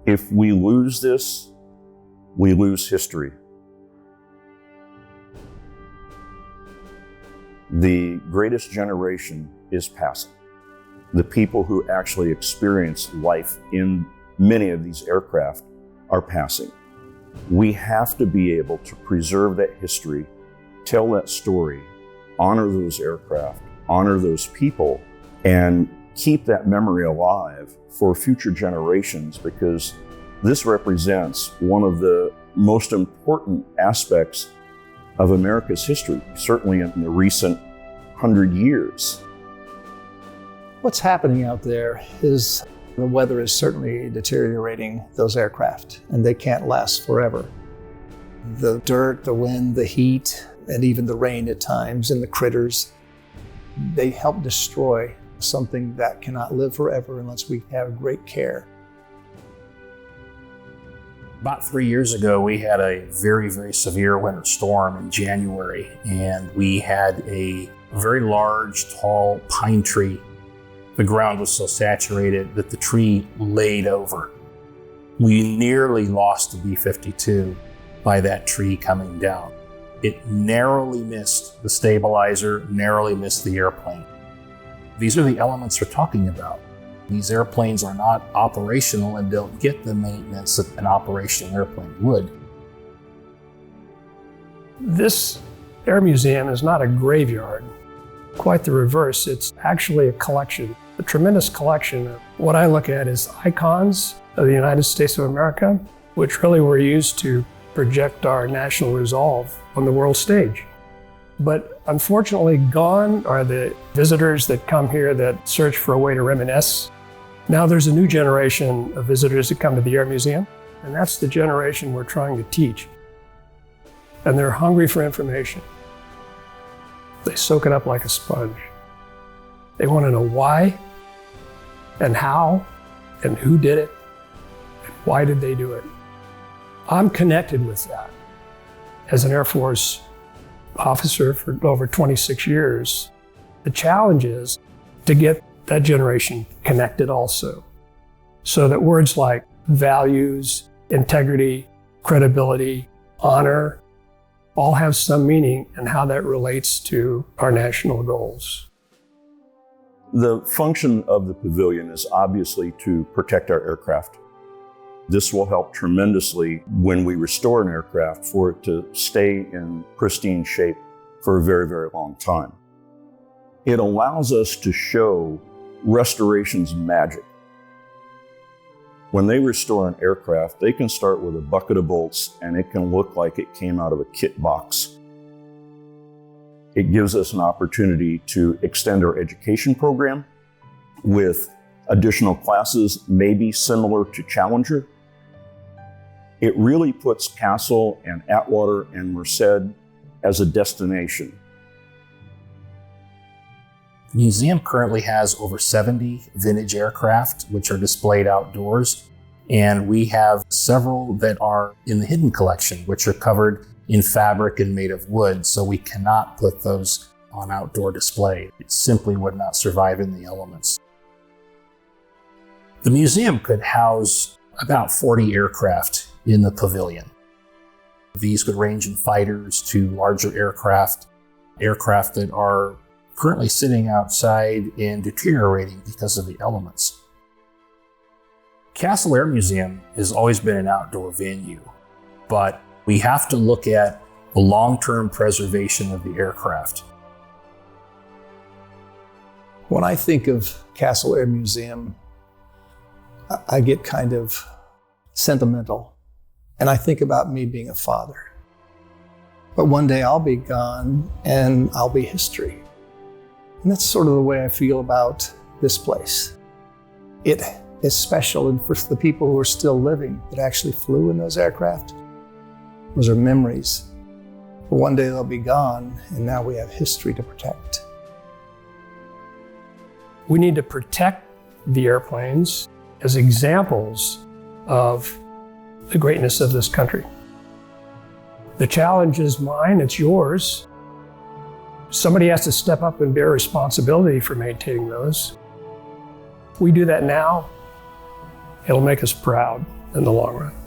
If we lose this, we lose history. The greatest generation is passing. The people who actually experience life in many of these aircraft are passing. We have to be able to preserve that history, tell that story, honor those aircraft, honor those people, and keep that memory alive for future generations, because this represents one of the most important aspects of America's history, certainly in the recent 100 years. What's happening out there is the weather is certainly deteriorating those aircraft, and they can't last forever. The dirt, the wind, the heat, and even the rain at times, and the critters, they help destroy something that cannot live forever unless we have great care. About 3 years ago, we had a very, very severe winter storm in January, and we had a very large, tall pine tree. The ground was so saturated that the tree laid over. We nearly lost the B-52 by that tree coming down. It narrowly missed the stabilizer, narrowly missed the airplane. These are the elements we're talking about. These airplanes are not operational and don't get the maintenance that an operational airplane would. This air museum is not a graveyard. Quite the reverse. It's actually a collection, a tremendous collection of what I look at as icons of the United States of America, which really were used to project our national resolve on the world stage. But unfortunately, gone are the visitors that come here that search for a way to reminisce. Now there's a new generation of visitors that come to the Air Museum, and that's the generation we're trying to teach. And they're hungry for information. They soak it up like a sponge. They want to know why, and how, and who did it, and why did they do it. I'm connected with that. As an Air Force officer for over 26 years, the challenge is to get that generation connected also, so that words like values, integrity, credibility, honor, all have some meaning and how that relates to our national goals. The function of the pavilion is obviously to protect our aircraft. This will help tremendously when we restore an aircraft for it to stay in pristine shape for a very, very long time. It allows us to show restoration's magic. When they restore an aircraft, they can start with a bucket of bolts and it can look like it came out of a kit box. It gives us an opportunity to extend our education program with additional classes, maybe similar to Challenger. It really puts Castle and Atwater and Merced as a destination. The museum currently has over 70 vintage aircraft, which are displayed outdoors, and we have several that are in the hidden collection, which are covered in fabric and made of wood, so we cannot put those on outdoor display. It simply would not survive in the elements. The museum could house about 40 aircraft in the pavilion. These could range in fighters to larger aircraft that are currently sitting outside and deteriorating because of the elements. Castle Air Museum has always been an outdoor venue, but we have to look at the long-term preservation of the aircraft. When I think of Castle Air Museum, I get kind of sentimental, and I think about me being a father. But one day I'll be gone and I'll be history. And that's sort of the way I feel about this place. It is special, and for the people who are still living that actually flew in those aircraft, those are memories. But one day they'll be gone, and now we have history to protect. We need to protect the airplanes as examples of the greatness of this country. The challenge is mine, it's yours. Somebody has to step up and bear responsibility for maintaining those. If we do that now, it'll make us proud. in the long run.